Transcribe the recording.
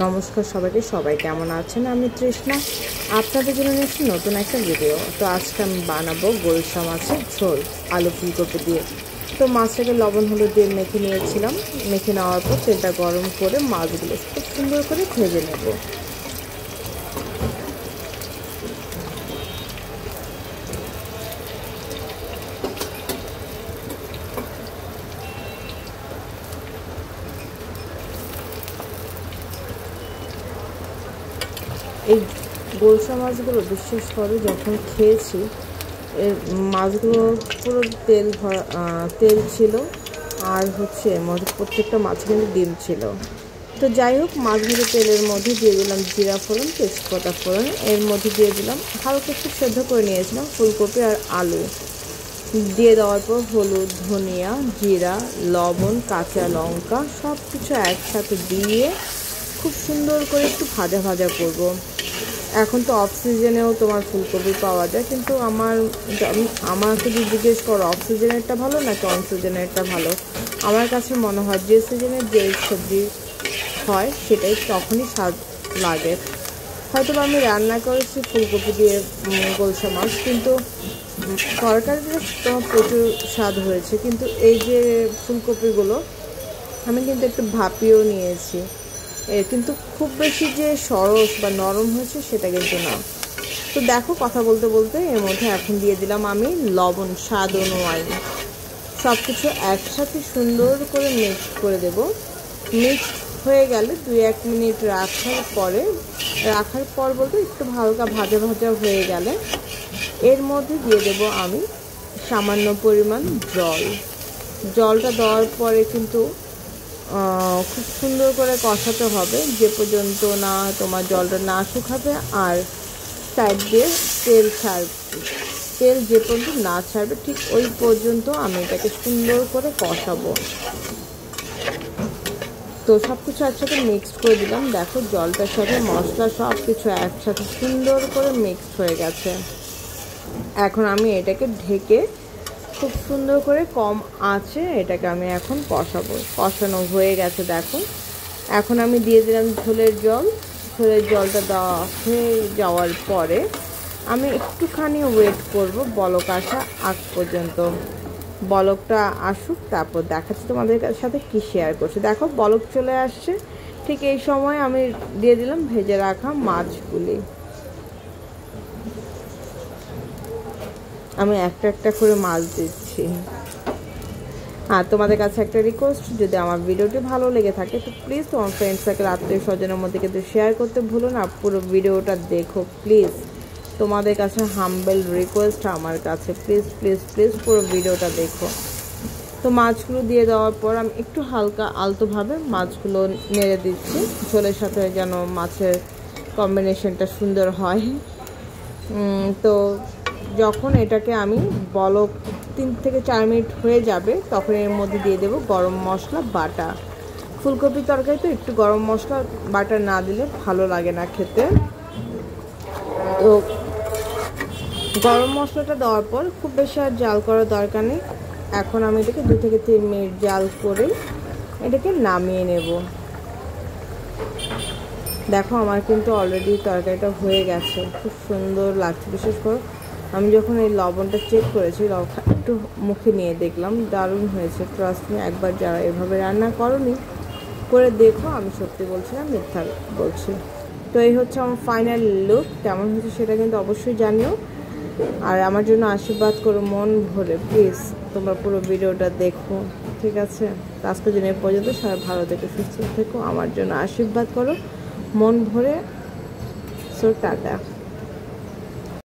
নমস্কার সবাইকে, সবাই কেমন আছেন? আমি তৃষ্ণা, আপনাদের জন্য নিয়েছি নতুন একটা ভিডিও। তো আজকে আমি বানাবো গোলসা মাছের ঝোল আলু ফুলকপি দিয়ে। তো মাছটাকে লবণ হলুদ দিয়ে মেখে নিয়েছিলাম। মেখে নেওয়ার পর তেলটা গরম করে মাছগুলো খুব সুন্দর করে ভেজে নেব। এই গোলসা মাছগুলো বিশেষ করে যখন খেয়েছি, এর মাছগুলো পুরো তেল ছিল, আর মধ্যে প্রত্যেকটা মাছ কিন্তু ডিম ছিল। তো যাই হোক, মাছগুলো তেলের মধ্যে দিয়ে দিলাম জিরা ফোড়ন, তেজপাতা ফোড়ন, এর মধ্যে দিয়ে দিলাম হালকা একটু সেদ্ধ করে নিয়েছিলাম ফুলকপি আর আলু। দিয়ে দেওয়ার পর হলুদ, ধনিয়া, জিরা, লবণ, কাঁচা লঙ্কা সব কিছু একসাথে দিয়ে খুব সুন্দর করে একটু ভাজা ভাজা করব। এখন তো অফ সিজনেও তোমার ফুলকপি পাওয়া যায়, কিন্তু আমাকে যদি জিজ্ঞেস করো অফ সিজনেরটা ভালো নাকি অন সিজনেরটা ভালো, আমার কাছে মনে হয় যে সিজনের যে সবজি হয় সেটাই তখনই স্বাদ লাগে। হয়তো আমি রান্না করেছি ফুলকপি দিয়ে গোলসা মাছ, কিন্তু তরকারিটা তোমার প্রচুর স্বাদ হয়েছে, কিন্তু এই যে ফুলকপিগুলো আমি কিন্তু একটু ভাপিয়েও নিয়েছি, কিন্তু খুব বেশি যে সরস বা নরম হয়েছে সেটা কিন্তু না। তো দেখো, কথা বলতে বলতে এর মধ্যে এখন দিয়ে দিলাম আমি লবণ স্বাদ অনুযায়ী। সব কিছু একসাথে সুন্দর করে মিক্স করে দেব। মিক্স হয়ে গেলে 2-1 মিনিট রাখার পর বলতে একটু হালকা ভাজা ভাজা হয়ে গেলে এর মধ্যে দিয়ে দেব আমি সামান্য পরিমাণ জলটা দেওয়ার পরে কিন্তু খুব সুন্দর করে কষাতে হবে, যে পর্যন্ত না তোমার জলটা না শুকাবে আর সাইড দিয়ে তেল যে পর্যন্ত না ছাড়বে ঠিক ওই পর্যন্ত আমি এটাকে সুন্দর করে কষাবো। তো সব কিছু একসাথে মিক্সড করে দিলাম। দেখো, জলটার সাথে মশলা সব কিছু একসাথে সুন্দর করে মিক্সড হয়ে গেছে। এখন আমি এটাকে ঢেকে খুব সুন্দর করে কম আঁচে এটাকে আমি এখন কষানো হয়ে গেছে। দেখো, এখন আমি দিয়ে দিলাম ঝোলের জলটা দেওয়া হয়ে যাওয়ার পরে আমি একটুখানি ওয়েট করব বলক আসা আগ পর্যন্ত। বলকটা আসুক, তারপর দেখাচ্ছি তোমাদের সাথে কি শেয়ার করছি। দেখো, বলক চলে আসছে, ঠিক এই সময় আমি দিয়ে দিলাম ভেজে রাখা মাছগুলি। আমি একটা একটা করে মাছ দিচ্ছি। আর তোমাদের কাছে একটা রিকোয়েস্ট, যদি আমার ভিডিওটি ভালো লেগে থাকে তো প্লিজ তোমার ফ্রেন্ড সার্কেল আত্মীয় স্বজনের মধ্যে কিন্তু শেয়ার করতে ভুলো না। পুরো ভিডিওটা দেখো প্লিজ, তোমাদের কাছে হাম্বেল রিকোয়েস্ট আমার কাছে, প্লিজ প্লিজ প্লিজ পুরো ভিডিওটা দেখো। তো মাছগুলো দিয়ে দেওয়ার পর আমি একটু হালকা আলতোভাবে মাছগুলো নেড়ে দিচ্ছি, ঝোলের সাথে যেন মাছের কম্বিনেশনটা সুন্দর হয়। তো যখন এটাকে আমি বলক 3 থেকে 4 মিনিট হয়ে যাবে, তখন এর মধ্যে দিয়ে দেব গরম মশলা বাটা। ফুলকপি তরকারি তো একটু গরম মশলা বাটা না দিলে ভালো লাগে না খেতে। তো গরম মশলাটা দেওয়ার পর খুব বেশি আর জাল করার দরকার নেই। এখন আমি এটাকে 2 থেকে 3 মিনিট জাল করে এটাকে নামিয়ে নেব। দেখো, আমার কিন্তু অলরেডি তরকারিটা হয়ে গেছে, খুব সুন্দর লাগছে। বিশেষ করে আমি যখন এই লবণটা চেক করেছি, একটু মুখে নিয়ে দেখলাম, দারুণ হয়েছে। ট্রাস্ট মি, একবার যারা এভাবে রান্না করনি করে দেখো, আমি সত্যি বলছি না, মিথ্যা বলছি। তো এই হচ্ছে আমার ফাইনাল লুক। কেমন হয়েছে সেটা কিন্তু অবশ্যই জানিও, আর আমার জন্য আশীর্বাদ করো মন ভরে প্লিজ। তোমরা পুরো ভিডিওটা দেখো, ঠিক আছে? আজকের জন্য এই পর্যন্ত। সবাই ভালো থেকো, সুস্থ থেকো, আমার জন্য আশীর্বাদ করো মন ভরে। So tata.